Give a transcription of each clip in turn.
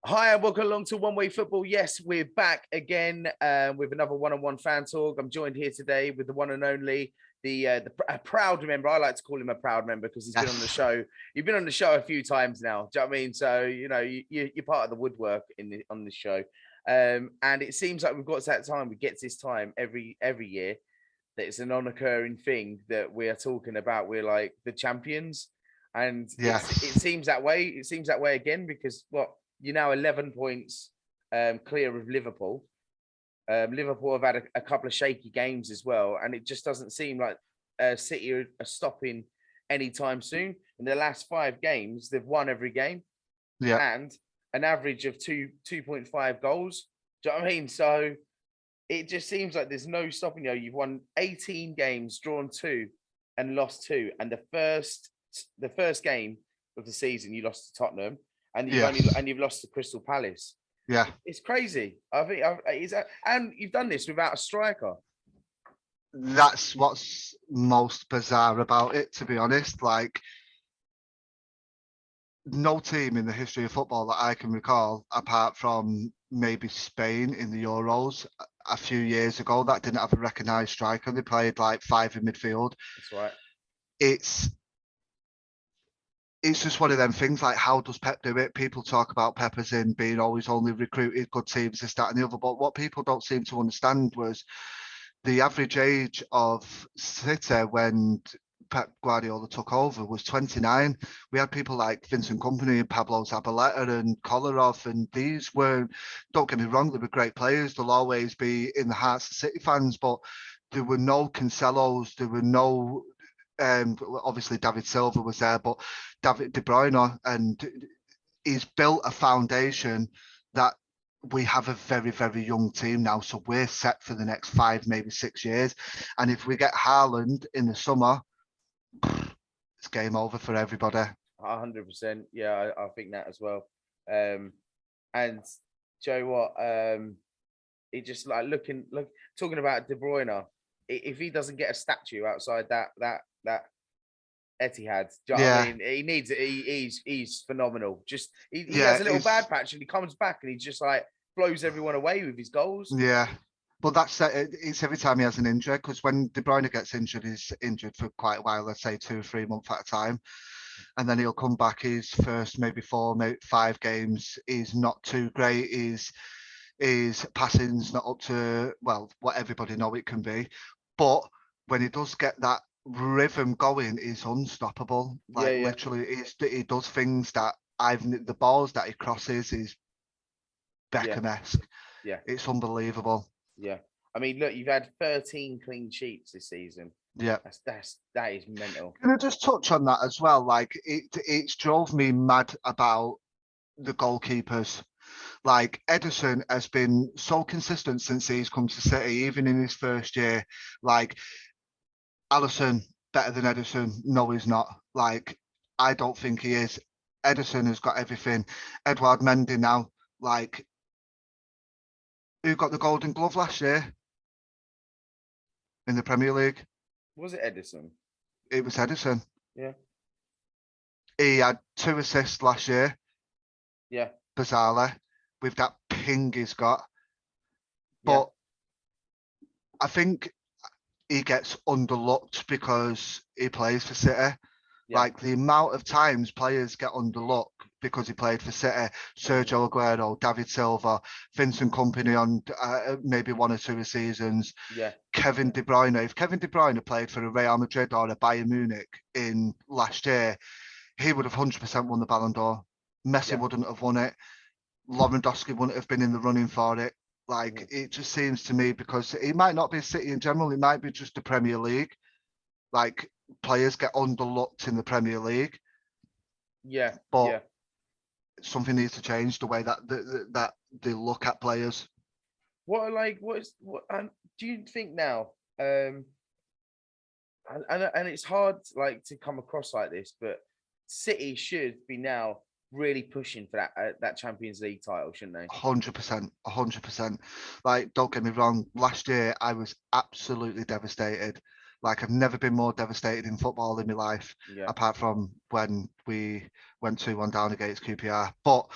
Hi, and welcome along to One Way Football. Yes, we're back again with another one-on-one fan talk. I'm joined here today with the one and only, a proud member. I like to call him a proud member because he's been on the show. You've been on the show a few times now. Do you know what I mean? So you're part of the woodwork on the show. And it seems like we've got to that time. We get to this time every year that it's a non-occurring thing that we are talking about. We're like the champions, and it seems that way. It seems that way again because you're now 11 points clear of Liverpool. Liverpool have had a couple of shaky games as well, and it just doesn't seem like City are stopping anytime soon. In the last 5 games, they've won every game, and an average of 2.5 goals. Do you know what I mean? So it just seems like there's no stopping you. You've won 18 games, drawn 2, and lost 2. And the first game of the season, you lost to Tottenham. And you've lost to Crystal Palace. Yeah, it's crazy. I think and you've done this without a striker. That's what's most bizarre about it, to be honest. Like, no team in the history of football that I can recall, apart from maybe Spain in the Euros a few years ago, that didn't have a recognised striker. They played like 5 in midfield. That's right. It's just one of them things. Like, how does Pep do it? People talk about Pep as in being always only recruited good teams, this, that, and the other. But what people don't seem to understand was the average age of City when Pep Guardiola took over was 29. We had people like Vincent Kompany, Pablo Zabaleta, and Kolarov, and these weren't. Don't get me wrong; they were great players. They'll always be in the hearts of City fans. But there were no Cancelos. There were no. Obviously David Silva was there, but David De Bruyne, and he's built a foundation that we have a very, very young team now. So we're set for the next 5, maybe 6 years. And if we get Haaland in the summer, it's game over for everybody. 100%. Yeah, I think that as well. And Joe, what? It just like talking about De Bruyne. If he doesn't get a statue outside that Etihad, do you know what I mean? He needs it. He's phenomenal. Just he has a little bad patch and he comes back and he just like blows everyone away with his goals. Yeah. But that's it's every time he has an injury, because when De Bruyne gets injured, he's injured for quite a while, let's say 2 or 3 months at a time. And then he'll come back his first maybe 4, maybe 5 games. He's not too great. His passing's not up to, well, what everybody know it can be. But when he does get that rhythm going, he's unstoppable. Like, literally, he does things that the balls that he crosses is Beckham-esque. Yeah. It's unbelievable. Yeah. I mean, look, you've had 13 clean sheets this season. Yeah. That is mental. Can I just touch on that as well? Like, it's drove me mad about the goalkeepers. Like, Ederson has been so consistent since he's come to City, even in his first year. Like, Alisson, better than Ederson? No, he's not. Like, I don't think he is. Ederson has got everything. Edouard Mendy now, like, who got the Golden Glove last year in the Premier League? Was it Ederson? It was Ederson. Yeah. He had 2 assists last year. Yeah. Bizarrely, with that ping he's got. But I think he gets underlooked because he plays for City. Yeah. Like, the amount of times players get underlooked because he played for City, Sergio Aguero, David Silva, Vincent Kompany on maybe 1 or 2 seasons. Yeah. Kevin De Bruyne. If Kevin De Bruyne played for a Real Madrid or a Bayern Munich in last year, he would have 100% won the Ballon d'Or. Messi wouldn't have won it. Lewandowski wouldn't have been in the running for it. Like, it just seems to me, because it might not be City in general, it might be just the Premier League. Like, players get underlooked in the Premier League. Yeah. But something needs to change, the way that they look at players. What do you think now? And it's hard, like, to come across like this, but City should be now really pushing for that Champions League title, shouldn't they? 100%. Like, don't get me wrong. Last year, I was absolutely devastated. Like, I've never been more devastated in football in my life, apart from when we went 2-1 down against QPR. But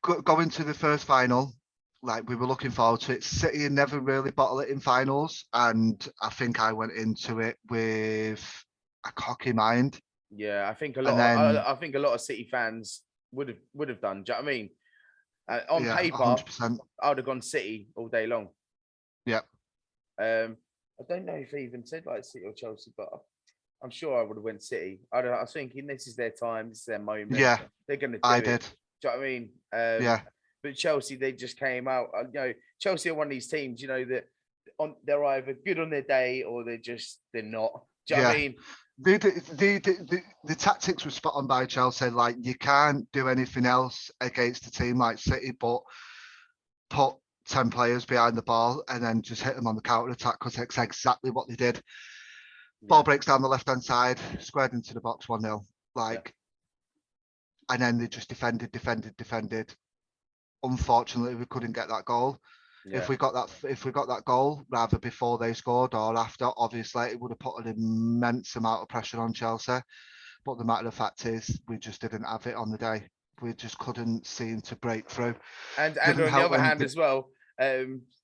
Going to the first final, like we were looking forward to it. City had never really bottled it in finals, and I think I went into it with a cocky mind. Yeah, I think a And lot. then, I think a lot of City fans would have done. Do you know what I mean? On yeah, paper, 100%. I would have gone City all day long. Yeah, I don't know if he even said like City or Chelsea, but I'm sure I would have went City. I was thinking this is their time, this is their moment. yeah, They're going to do I it. did. Do you know what I mean? Yeah, But Chelsea, they just came out. Chelsea are one of these teams, that they're either good on their day or they're not. Do you know what I yeah. mean? The tactics were spot on by Chelsea. Like, you can't do anything else against a team like City, but put 10 players behind the ball and then just hit them on the counter attack, because that's exactly what they did. Ball breaks down the left hand side, squared into the box 1-0. And then they just defended. Unfortunately, we couldn't get that goal. Yeah. If we got that goal rather before they scored or after, obviously it would have put an immense amount of pressure on Chelsea. But the matter of fact is, we just didn't have it on the day. We just couldn't seem to break through. And on the other hand as well,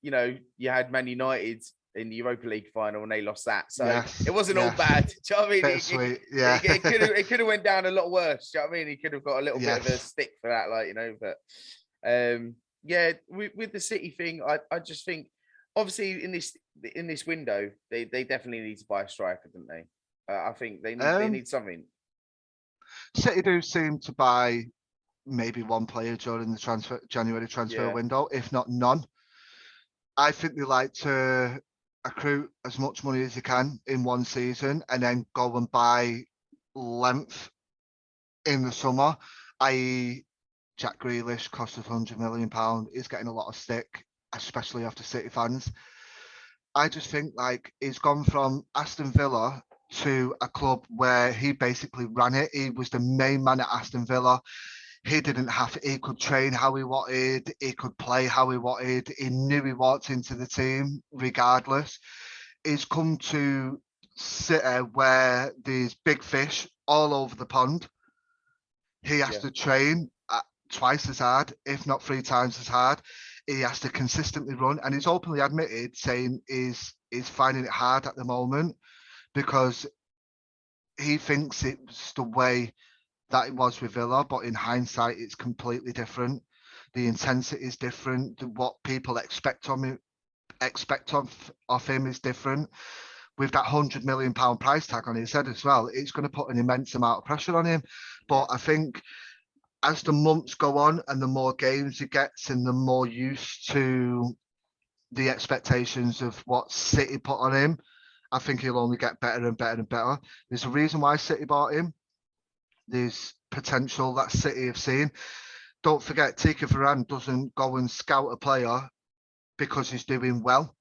you had Man United in the Europa League final and they lost that. So it wasn't all bad. Do you know what I mean? Bittersweet, yeah. It could have went down a lot worse. Do you know what I mean? He could have got a little bit of a stick for that, but with the City thing, I just think obviously in this window, they definitely need to buy a striker, don't they? I think they need something. City do seem to buy maybe one player during the January transfer window, if not none. I think they like to accrue as much money as they can in one season and then go and buy length in the summer, i.e. Jack Grealish cost us £100 million. He's getting a lot of stick, especially after City fans. I just think he's gone from Aston Villa to a club where he basically ran it. He was the main man at Aston Villa. He could train how he wanted. He could play how he wanted. He knew he walked into the team regardless. He's come to City where there's big fish all over the pond. He has to train twice as hard, if not 3 times as hard. He has to consistently run, and he's openly admitted saying he's finding it hard at the moment because he thinks it's the way that it was with Villa, but in hindsight, it's completely different. The intensity is different. What people expect of him is different. With that £100 million price tag on his head as well, it's going to put an immense amount of pressure on him. But I think as the months go on and the more games he gets and the more used to the expectations of what City put on him, I think he'll only get better and better and better. There's a reason why City bought him. There's potential that City have seen. Don't forget, Tika Varane doesn't go and scout a player because he's doing well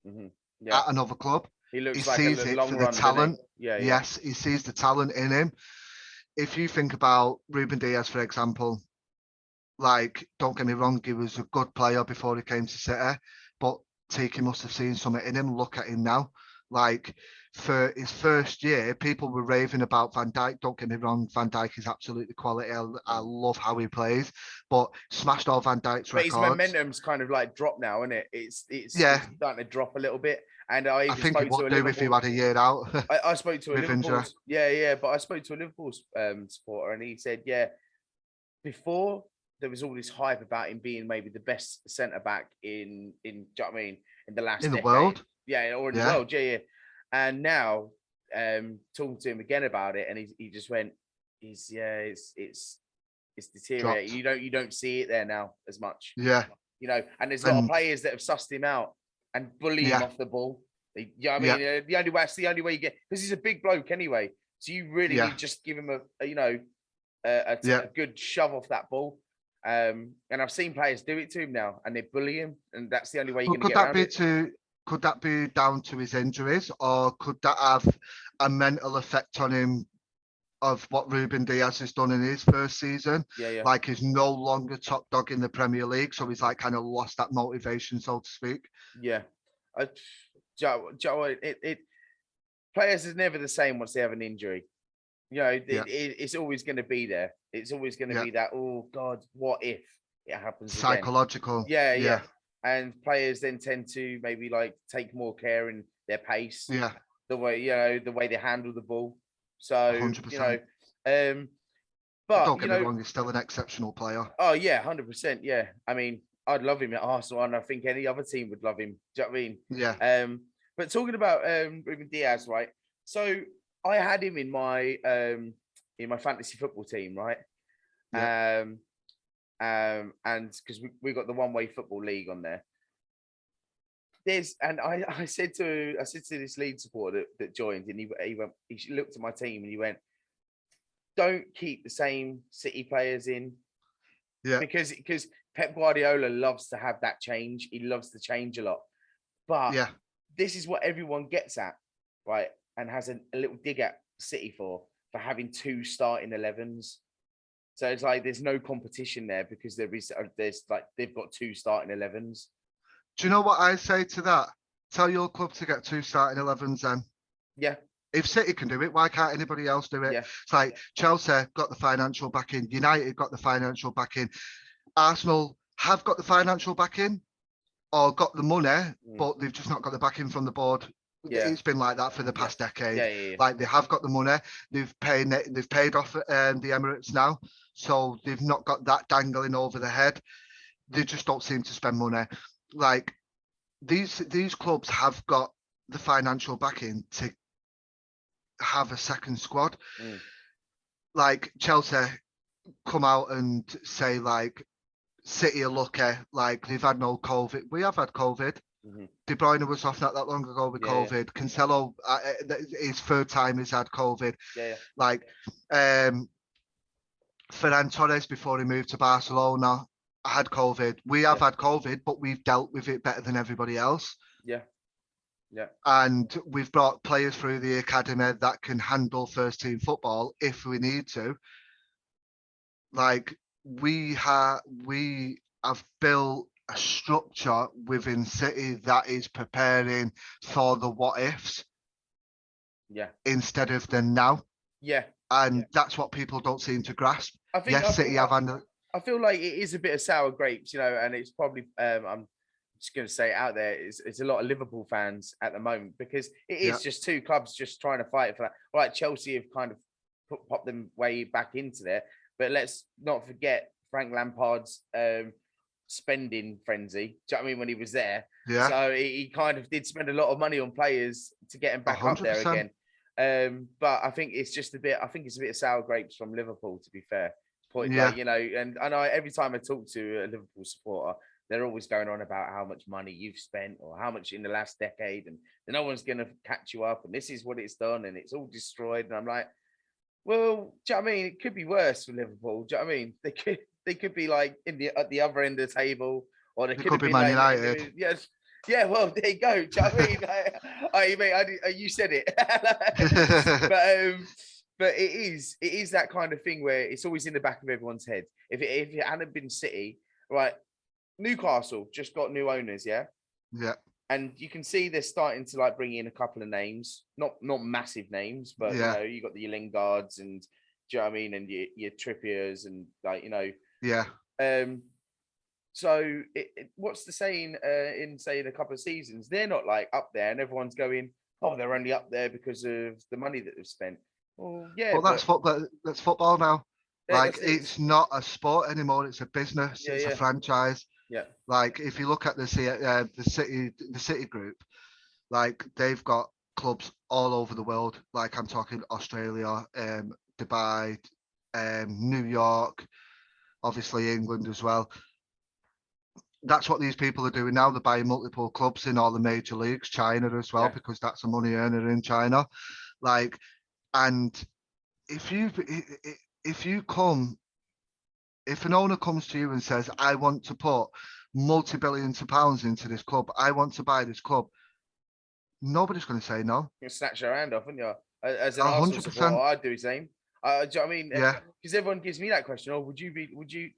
at another club. He sees it for the talent. Yes, he sees the talent in him. If you think about Ruben Diaz, for example, don't get me wrong, he was a good player before he came to City, but Tiki must have seen something in him. Look at him now. For his first year, people were raving about Van Dijk. Don't get me wrong, Van Dijk is absolutely quality. I love how he plays, but smashed all Van Dijk's records. His momentum's kind of dropped now, isn't it? It's starting to drop a little bit. And I think he would do if he had a year out. I spoke to a Liverpool, but I spoke to a Liverpool supporter, and he said, before there was all this hype about him being maybe the best centre back in do you know what I mean, in the last decade. The world, or in the world, And now, talking to him again about it, and he just went, it's deteriorating. You don't see it there now as much. And there's a lot of players that have sussed him out and bully him off the ball. The only way you get, because he's a big bloke anyway. So you really need to just give him a good shove off that ball. And I've seen players do it to him now, and they bully him, and that's the only way you're going to get around it. Could that be down to his injuries, or could that have a mental effect on him of what Ruben Diaz has done in his first season? He's no longer top dog in the Premier League, so he's kind of lost that motivation, so to speak. Players is never the same once they have an injury. You know, it's always going to be there. It's always going to be that, oh God, what if it happens psychological again? Yeah. And players then tend to maybe like take more care in their pace, the way the way they handle the ball. So 100%. But don't get me wrong, he's still an exceptional player. Oh yeah, 100%. Yeah, I mean, I'd love him at Arsenal, and I think any other team would love him. Do you know what I mean? Yeah. But talking about Ruben Diaz, right? So I had him in my fantasy football team, right? Yeah. And because we got the one-way football league on there. I said to this lead supporter that joined, and he looked at my team and he went, don't keep the same City players in. Yeah. Because Pep Guardiola loves to have that change. He loves to change a lot. But this is what everyone gets at, right? And has a little dig at City for having 2 starting 11s. So it's like there's no competition there because there's like they've got 2 starting 11s. Do you know what I say to that? Tell your club to get 2 starting 11s then. Yeah. If City can do it, why can't anybody else do it? Yeah. It's like Chelsea got the financial backing, United got the financial backing, Arsenal have got the financial backing or got the money, but they've just not got the backing from the board. Yeah. It's been like that for the past decade. Yeah. Like they have got the money, they've paid off the Emirates now, so they've not got that dangling over the head. They just don't seem to spend money. Like these clubs have got the financial backing to have a second squad. Like Chelsea come out and say like City are lucky, like they've had no COVID. We have had COVID. De Bruyne was off not that long ago with COVID. Cancelo, his 3rd time he's had COVID. Like Ferran Torres before he moved to Barcelona had COVID. We have had COVID, but we've dealt with it better than everybody else. Yeah. And we've brought players through the academy that can handle first team football if we need to. Like we have built a structure within City that is preparing for the what ifs. Yeah. Instead of the now. Yeah. And that's what people don't seem to grasp. I feel like it is a bit of sour grapes, and it's probably I'm just going to say it out there, it's a lot of Liverpool fans at the moment because it is just 2 clubs just trying to fight for that. All right, Chelsea have kind of popped them way back into there, but let's not forget Frank Lampard's spending frenzy. Do you know what I mean? When he was there, so he kind of did spend a lot of money on players to get him back 100%. Up there again. But I think it's just a bit of sour grapes from Liverpool, to be fair. Like, and I know every time I talk to a Liverpool supporter, they're always going on about how much money you've spent or how much in the last decade, and no one's going to catch you up, and this is what it's done, and it's all destroyed. And I'm like, well, do you know what I mean? It could be worse for Liverpool. Do you know what I mean? They could be like at the other end of the table, or they could be Man United. Yes. Yeah, well, there you go. Do you know what I mean? You said it. But it is that kind of thing where it's always in the back of everyone's head. If it hadn't been City, right? Newcastle just got new owners, yeah? Yeah. And you can see they're starting to like bring in a couple of names, not massive names, but you got the Lingards and do you know what I mean? And your Trippiers and like, Yeah. So what's the saying in a couple of seasons? They're not like up there and everyone's going, oh, they're only up there because of the money that they've spent. Well, yeah. Well, that's football. That's football now. Yeah, like it's not a sport anymore. It's a business. It's a franchise. Yeah. Like if you look at the City group, like they've got clubs all over the world. Like I'm talking Australia, Dubai, New York, obviously England as well. That's what these people are doing now. They're buying multiple clubs in all the major leagues, China as well, because that's a money earner in China. Like, and if an owner comes to you and says, I want to put multi-billions of pounds into this club, I want to buy this club, nobody's going to say no. You snatch your hand off, wouldn't you? As an Arsenal supporter, I'd do the same. Do you know what I mean? Yeah. Because everyone gives me that question, would you?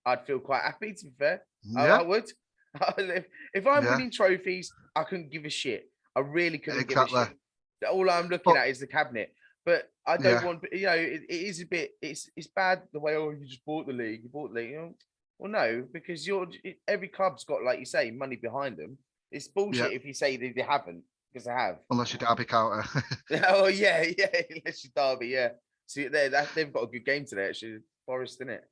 I'd feel quite happy, to be fair. Yeah. I would. If I'm winning trophies, I couldn't give a shit. I really couldn't give a shit. All I'm looking at is the cabinet. But I don't Yeah. want, it is a bit, it's bad the way, you just bought the league, well, no, because every club's got, like you say, money behind them. It's Yeah. bullshit if you say they haven't, because they have. Unless you're Derby County. Oh yeah, unless you're Derby, yeah. See, they've got a good game today, actually. Forest, in it.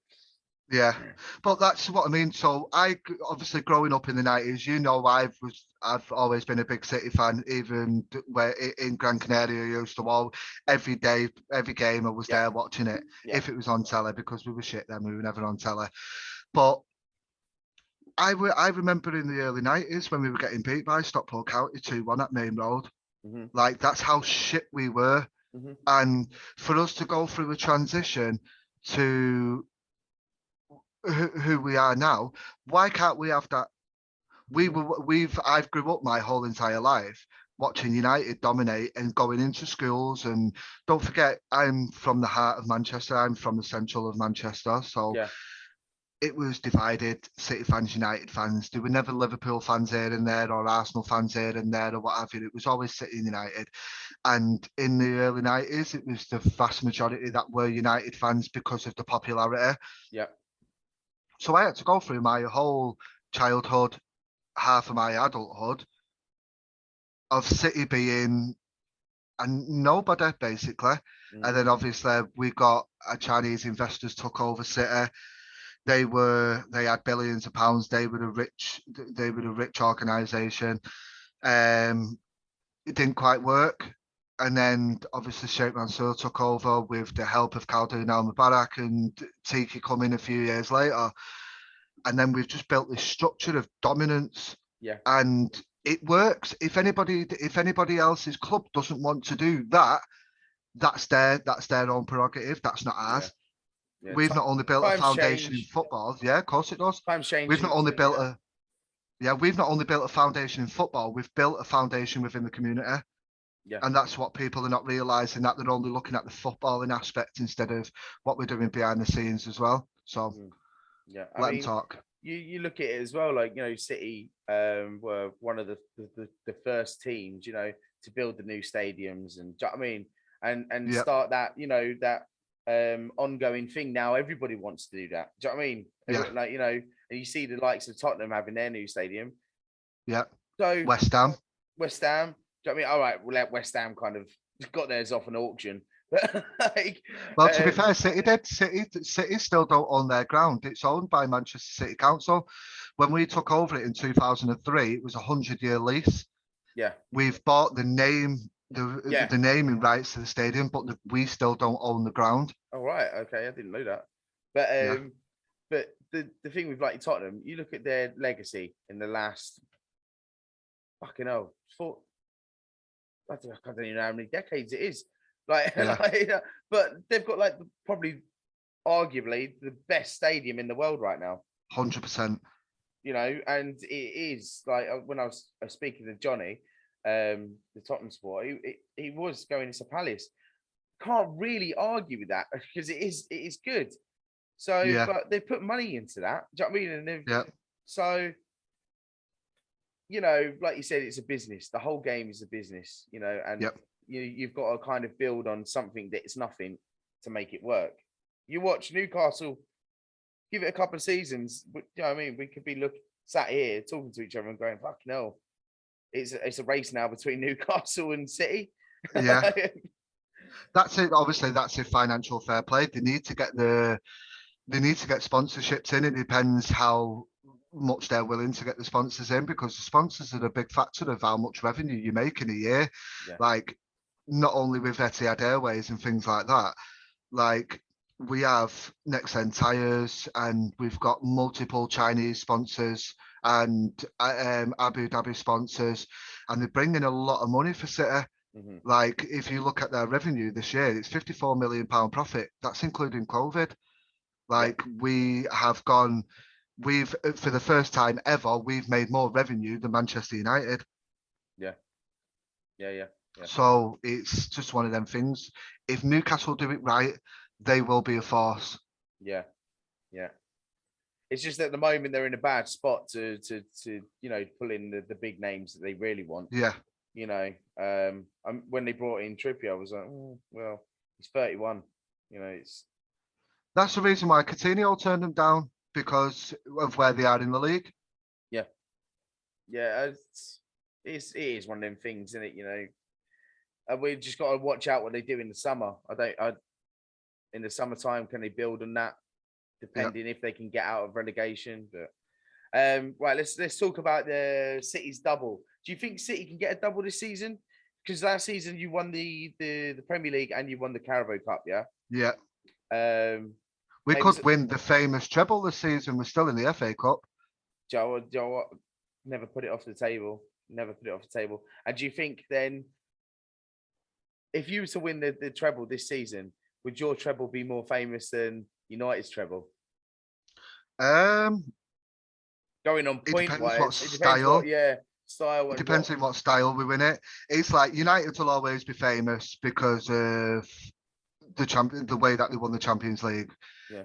Yeah, but that's what I mean. So obviously growing up in the 90s, I've always been a big City fan. Even where in Gran Canaria, I used to all every day, every game I was there watching it if it was on telly, because we were shit then, we were never on telly. But I remember in the early 90s when we were getting beat by Stockport County 2-1 at Main Road. Mm-hmm. Like, that's how shit we were. Mm-hmm. And for us to go through a transition to who we are now, why can't we have that? I've grew up my whole entire life watching United dominate and going into schools. And don't forget, I'm from the heart of Manchester. I'm from the central of Manchester. So it was divided: City fans, United fans. There were never Liverpool fans here and there, or Arsenal fans here and there, or what have you. It was always City and United. And in the early 90s, it was the vast majority that were United fans because of the popularity. Yeah. So I had to go through my whole childhood, half of my adulthood, of City being and nobody, basically. Mm-hmm. And then obviously we got Chinese investors took over City. They had billions of pounds. They were a rich organisation. It didn't quite work. And then obviously Sheikh Mansour took over with the help of Khaldoon Al Mubarak and Tiki coming a few years later. And then we've just built this structure of dominance. Yeah. And it works. If anybody else's club doesn't want to do that, that's their own prerogative. That's not ours. Yeah. We've not only built a foundation in football. Yeah, of course it does. We've not only built a foundation in football, we've built a foundation within the community. Yeah. And that's what people are not realising, that they're only looking at the footballing aspect instead of what we're doing behind the scenes as well. So let them talk. You look at it as well, like, City were one of the first teams, to build the new stadiums, and do you know what I mean? And start that, that ongoing thing. Now everybody wants to do that. Do you know what I mean? Like, and you see the likes of Tottenham having their new stadium. Yeah. So West Ham. Do you know what I mean? All right, we'll let West Ham kind of got theirs off an auction. Like, well, to be fair, City did. City still don't own their ground. It's owned by Manchester City Council. When we took over it in 2003, it was a 100-year lease. Yeah. We've bought the naming rights to the stadium, but we still don't own the ground. Oh, right. Okay, I didn't know that. But the thing with, like, Tottenham, you look at their legacy in the last I don't even know how many decades it is. Like, but they've got, like, probably arguably the best stadium in the world right now. 100%. And it is, like, when I was speaking to Johnny, the Tottenham supporter, he was going to Palace. Can't really argue with that, because it is good. So, but they put money into that. Do you know what I mean? And so, like you said, it's a business. The whole game is a business. And you've got to kind of build on something that it's nothing to make it work. You watch Newcastle, give it a couple of seasons. You know what I mean? We could be sat here talking to each other and going, "Fucking hell, it's a race now between Newcastle and City." Yeah, that's it. Obviously, that's a financial fair play. They need to get sponsorships in. It depends how much they're willing to get the sponsors in, because the sponsors are a big factor of how much revenue you make in a year. Yeah. Like, not only with Etihad Airways and things like that, like, we have Next End Tires, and we've got multiple Chinese sponsors and Abu Dhabi sponsors, and they're bringing a lot of money for City. Mm-hmm. Like, if you look at their revenue this year, it's £54 million profit. That's including COVID. Like, we've for the first time ever, we've made more revenue than Manchester United. Yeah. So it's just one of them things. If Newcastle do it right, they will be a force. Yeah. It's just at the moment they're in a bad spot to pull in the big names that they really want. Yeah. You know, when they brought in Trippier, I was like, well, he's 31. You know, That's the reason why Coutinho turned them down, because of where they are in the league. Yeah, yeah, it is one of them things, isn't it? You know, and we've just got to watch out what they do in the summer. In the summertime, can they build on that? Depending if they can get out of relegation. But right, let's talk about the City's double. Do you think City can get a double this season? Because last season you won the Premier League and you won the Carabao Cup, yeah. Yeah. We maybe could win the famous treble this season. We're still in the FA Cup. Joe, what? Never put it off the table. Never put it off the table. And do you think then, if you were to win the treble this season, would your treble be more famous than United's treble? Going on point wise, what style. Style. It depends on what style we win it. It's like United will always be famous because of the way that they won the Champions League,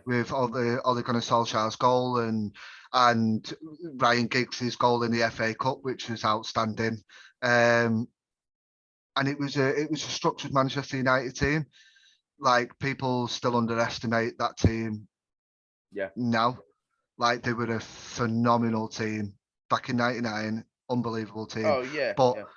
with Ole Gunnar Solskjaer's goal and Ryan Giggs' goal in the FA Cup, which was outstanding. And it was a structured Manchester United team. Like, people still underestimate that team. Yeah. Now, like, they were a phenomenal team back in '99. Unbelievable team. Oh yeah. But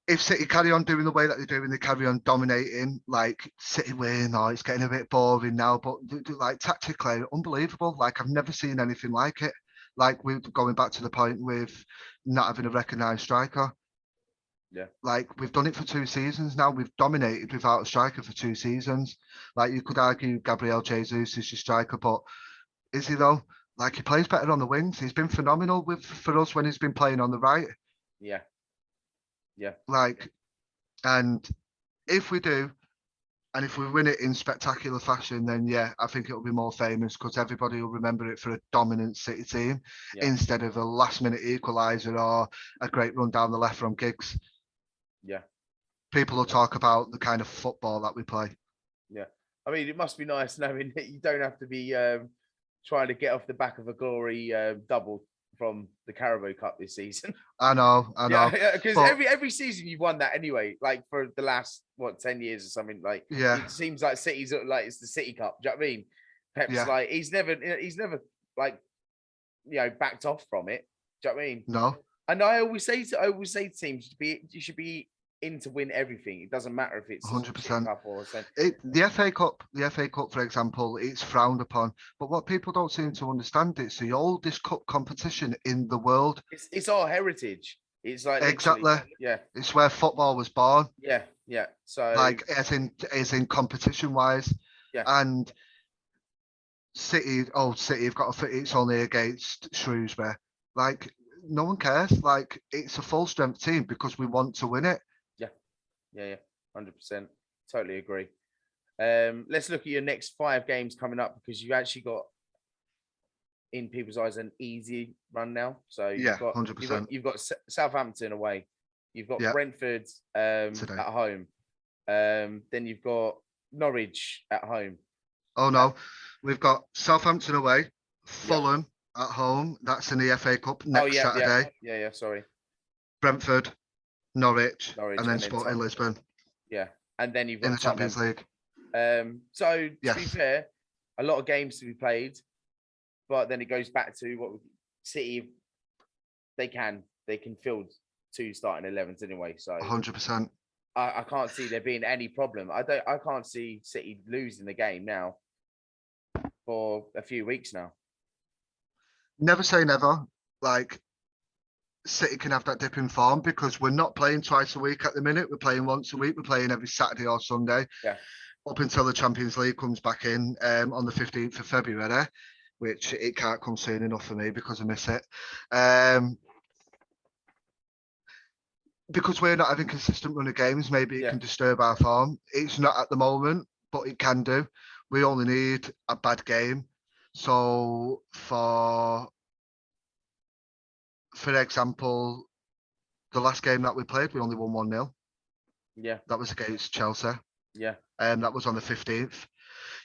if City carry on doing the way that they do and they carry on dominating, like City win, it's getting a bit boring now, but like tactically, unbelievable. Like, I've never seen anything like it. Like, we're going back to the point with not having a recognised striker. Yeah. Like, we've done it for 2 seasons now. We've dominated without a striker for 2 seasons. Like, you could argue Gabriel Jesus is your striker, but is he though? Like, he plays better on the wings. He's been phenomenal for us when he's been playing on the right. Yeah. Yeah. Like, and if we do, and if we win it in spectacular fashion, then yeah, I think it'll be more famous because everybody will remember it for a dominant City team instead of a last-minute equaliser or a great run down the left from Giggs. Yeah. People will talk about the kind of football that we play. Yeah. I mean, it must be nice knowing that you don't have to be trying to get off the back of a glory double from the Carabao Cup this season. I know. Yeah, because every season you've won that anyway. Like, for the last 10 years or something. Like, it seems like City's like it's the City Cup. Do you know what I mean? Pep's like he's never like backed off from it. Do you know what I mean? No. And I always say to teams, you should be in to win everything. It doesn't matter if it's 100%. Cup or the FA Cup, for example, it's frowned upon. But what people don't seem to understand, it's the oldest cup competition in the world. It's our heritage. It's like exactly. Yeah. It's where football was born. Yeah. So like as in competition wise. Yeah. And City have got it's only against Shrewsbury. Like, no one cares. Like, it's a full strength team because we want to win it. Yeah, 100%. Totally agree. Let's look at your next 5 games coming up, because you've actually got, in people's eyes, an easy run now. So you've got 100%. You've got Southampton away. You've got Brentford at home. Then you've got Norwich at home. Oh no, we've got Southampton away, Fulham at home. That's in the FA Cup next Saturday. Yeah. Sorry. Brentford, Norwich, and then Sporting Lisbon. Yeah, and then you've got in the Champions League. So to be fair, a lot of games to be played, but then it goes back to what City. They can field 2 starting 11s anyway. So 100%. I can't see there being any problem. I can't see City losing the game now for a few weeks now. Never say never. Like, City can have that dip in form because we're not playing twice a week at the minute. We're playing once a week. We're playing every Saturday or Sunday. Yeah. Up until the Champions League comes back in on the 15th of February, which it can't come soon enough for me because I miss it. Because we're not having consistent run of games, maybe it can disturb our form. It's not at the moment, but it can do. We only need a bad game. So for example, the last game that we played, we only won 1-0. Yeah. That was against Chelsea. Yeah. That was on the 15th.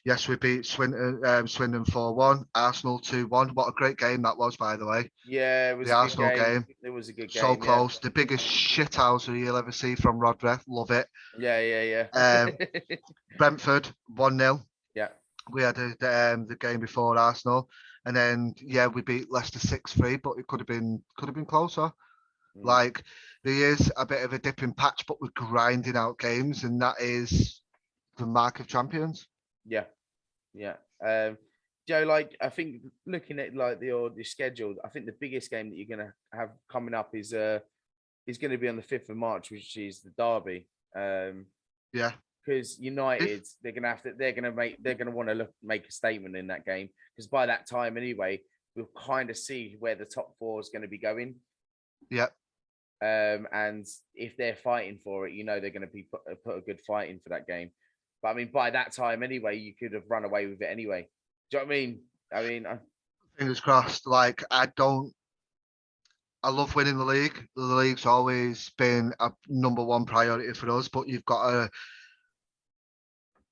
Yes, we beat Swindon 4-1, Arsenal 2-1. What a great game that was, by the way. Yeah, it was The a good Arsenal game. It was a good So game. close. The biggest shithouser you'll ever see from Rodri. Love it. Yeah. Brentford 1-0. Yeah. We had the game before Arsenal, and then we beat Leicester 6-3, but it could have been closer. Like, there is a bit of a dipping patch, but we're grinding out games, and that is the mark of champions. Yeah. Joe, like, I think looking at like the schedule, I think the biggest game that you're gonna have coming up is going to be on the 5th of March, which is the derby. Because United, they're gonna want to make a statement in that game, because by that time anyway, we'll kind of see where the top 4 is going to be going. Yeah. And if they're fighting for it, they're going to be put a good fight in for that game. But I mean, by that time anyway, you could have run away with it anyway. Do you know what I mean? Fingers crossed. Like, I love winning the league. The league's always been a number 1 priority for us, but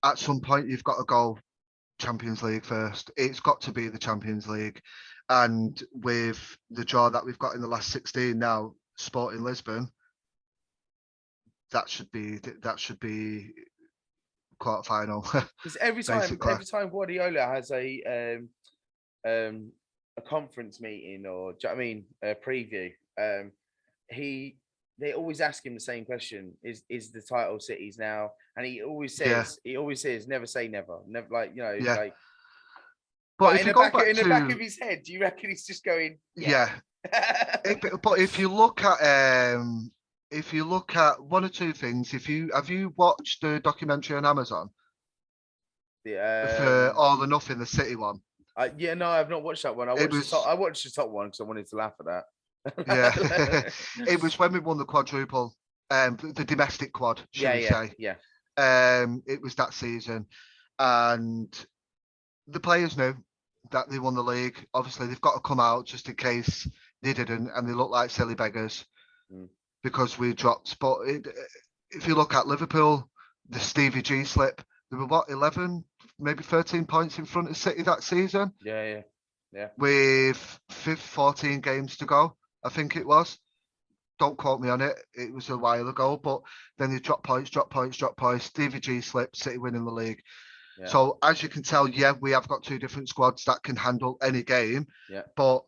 at some point, you've got to go Champions League first. It's got to be the Champions League. And with the draw that we've got in the last 16 now, Sporting Lisbon, that should be quarter-final. Because every time Guardiola has a conference meeting, or, do you know what I mean, a preview, they always ask him the same question: Is the title City's now? And he always says, never say never, like. But in the back of his head, do you reckon he's just going? Yeah. But if you look at one or two things, have you watched the documentary on Amazon? For All or Nothing, the City one. No, I've not watched that one. I watched the top one because I wanted to laugh at that. It was when we won the quadruple, the domestic quad, should we say? Yeah. It was that season, and the players knew that they won the league. Obviously, they've got to come out just in case they didn't, and they look like silly beggars because we dropped. But if you look at Liverpool, the Stevie G slip, they were 11, maybe 13 points in front of City that season. Yeah. With 14 games to go, I think it was. Don't quote me on it. It was a while ago, but then they dropped points. Stevie G slipped, City winning the league. Yeah. So as you can tell, we have got 2 different squads that can handle any game. Yeah. But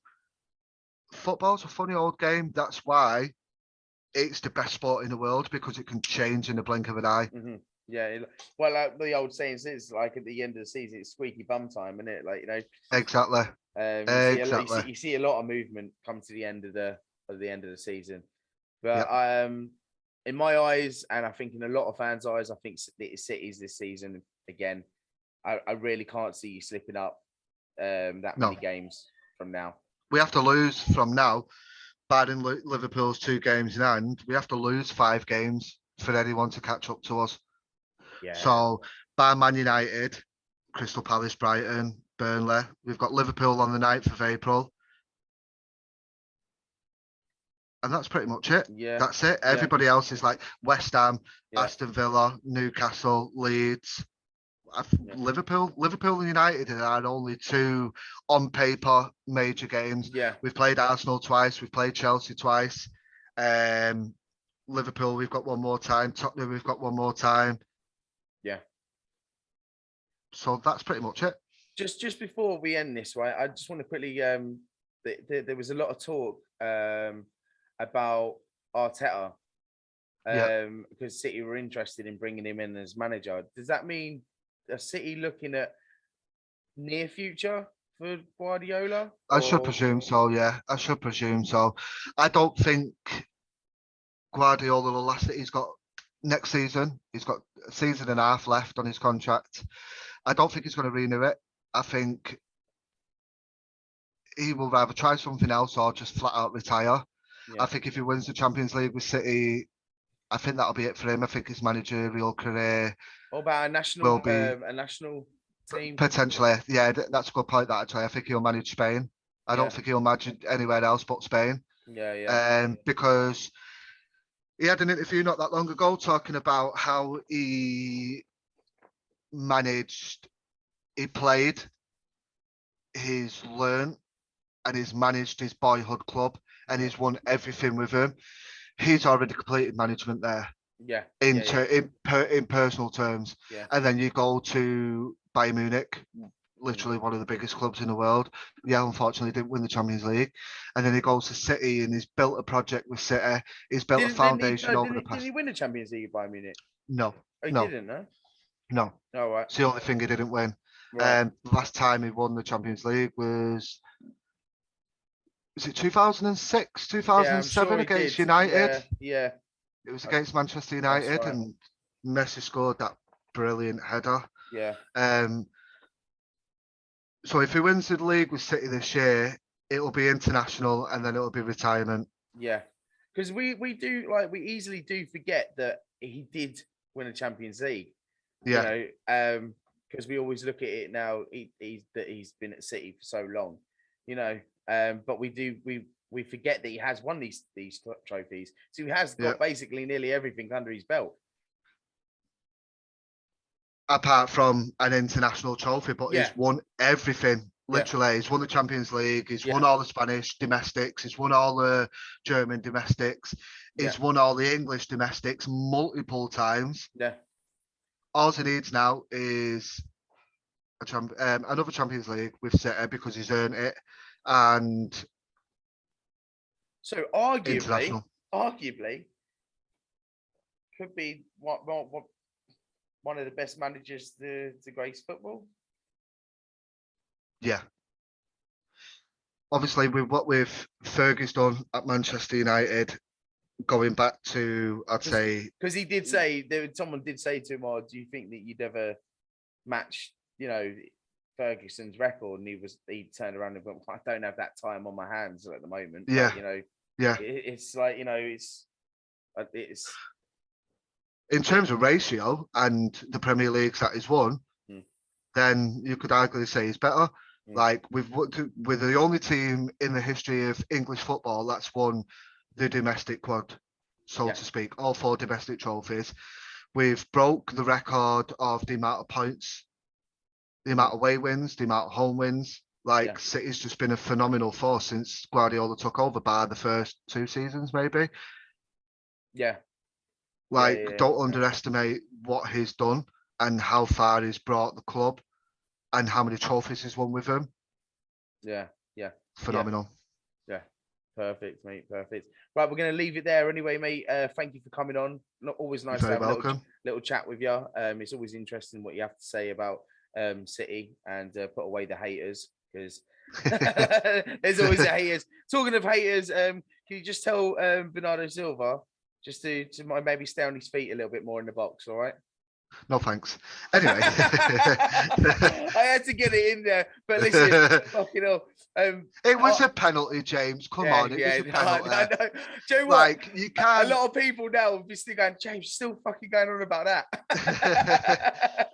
football's a funny old game. That's why it's the best sport in the world, because it can change in the blink of an eye. Mm-hmm. Yeah. Well, the old saying is, like, at the end of the season, it's squeaky bum time, isn't it? Like, Exactly. You see a lot of movement come to the end of the season. But in my eyes, and I think in a lot of fans' eyes, I think City's this season again. I really can't see you slipping up many games from now. We have to lose from now, barring Liverpool's 2 games in hand. We have to lose 5 games for anyone to catch up to us. Yeah. So, by Man United, Crystal Palace, Brighton, Burnley, we've got Liverpool on the 9th of April. And that's pretty much it. Yeah. That's it. Everybody else is like West Ham, Aston Villa, Newcastle, Leeds. Liverpool and United are our only 2 on paper major games. Yeah. We've played Arsenal twice. We've played Chelsea twice. Liverpool, we've got one more time. Tottenham, we've got one more time. Yeah. So that's pretty much it. Just before we end this, right, I just want to quickly. There was a lot of talk about Arteta, because City were interested in bringing him in as manager. Does that mean a City looking at near future for Guardiola? I should presume so. Yeah, I should presume so. I don't think Guardiola will last it. He's got next season. He's got a season and a half left on his contract. I don't think he's going to renew it. I think he will rather try something else or just flat out retire. Yeah. I think if he wins the Champions League with City, I think that'll be it for him. I think his managerial career. What about a national team? Potentially, yeah, that's a good point. That actually, I think he'll manage Spain. I don't think he'll manage anywhere else but Spain. Yeah. Because he had an interview not that long ago talking about how he managed he played, he's learned, and he's managed his boyhood club, and he's won everything with him. He's already completed management there. Yeah. In personal terms. Yeah. And then you go to Bayern Munich, literally one of the biggest clubs in the world. Yeah, unfortunately didn't win the Champions League. And then he goes to City and he's built a project with City. He's built a foundation over the past. Did he win the Champions League by Munich? No. Oh, he didn't, no? No. Oh, right. It's the only thing he didn't win. Right. Last time he won the Champions League was it 2006, 2007 against United? Yeah. It was against Manchester United, right. And Messi scored that brilliant header. Yeah. So if he wins the league with City this year, it'll be international and then it'll be retirement. Yeah. Because we easily do forget that he did win a Champions League. Yeah. You know, because we always look at it now, he's been at City for so long, you know. But we forget that he has won these trophies. So he has got basically nearly everything under his belt. Apart from an international trophy, but he's won everything. Literally, he's won the Champions League. He's won all the Spanish domestics. He's won all the German domestics. He's won all the English domestics multiple times. Yeah. All he needs now is another Champions League with City because he's earned it. And so arguably could be what one of the best managers to grace football. Yeah. Obviously, with what Fergie's done at Manchester United, going back to, I'd say, because he did say someone did say to him, "Oh, do you think that you'd ever match, you know, Ferguson's record?" And he turned around and went, "I don't have that time on my hands at the moment." Yeah, but, you know, it's like, you know, it's in terms of ratio and the Premier Leagues that he's won, then you could arguably say he's better. Like we're the only team in the history of English football that's won the domestic quad, so to speak, all 4 domestic trophies. We've broke the record of the amount of points, the amount of away wins, the amount of home wins. Like City's just been a phenomenal force since Guardiola took over, by the first 2 seasons, maybe. Yeah. Like, don't underestimate what he's done and how far he's brought the club and how many trophies he's won with him. Yeah. Phenomenal. Yeah. Perfect, mate. Perfect. Right, we're going to leave it there anyway, mate. Thank you for coming on. Not always nice to have a little chat with you. It's always interesting what you have to say about City and put away the haters, because there's always the haters. Talking of haters, can you just tell Bernardo Silva just to maybe stay on his feet a little bit more in the box, all right? No, thanks. Anyway. I had to get it in there, but listen, fucking hell. It was a penalty, James. Come on, it was a penalty. No. Do you know what? Like, you can't. A lot of people now will be still going, James, still fucking going on about that.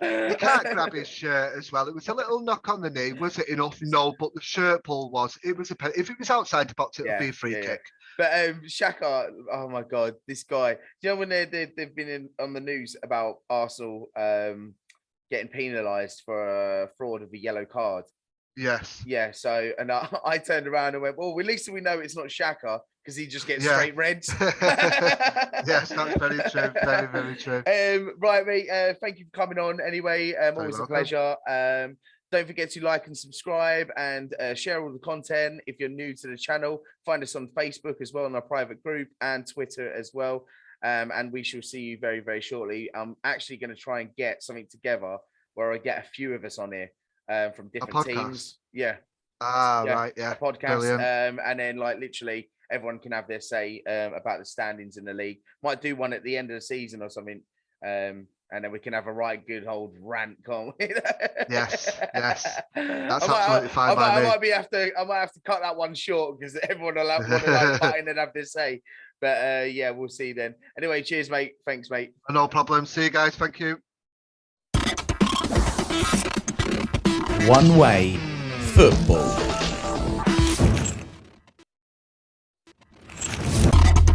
You can't grab his shirt as well. It was a little knock on the knee. Was it enough? No, but the shirt pull was. It was if it was outside the box, it would be a free kick. But Xhaka, oh my God, this guy. Do you know when they've been on the news about Arsenal getting penalised for fraud of a yellow card? Yes. Yeah. So, and I turned around and went, well, at least we know it's not Xhaka because he just gets straight reds. Yes, that's very true. Very, very true. Right, mate. Thank you for coming on. Anyway, always a pleasure. Don't forget to like and subscribe and share all the content. If you're new to the channel, find us on Facebook as well, in our private group, and Twitter as well. And we shall see you very, very shortly. I'm actually going to try and get something together where I get a few of us on here from different teams. Yeah. Right. Yeah. A podcast. And then like literally everyone can have their say about the standings in the league. Might do one at the end of the season or something. And then we can have a right good old rant, can't we? Yes. That's absolutely fine by me. I might have to cut that one short because everyone will want to cut in and have their say. But yeah, we'll see then. Anyway, cheers, mate. Thanks, mate. No problem. See you guys. Thank you. One Way Football.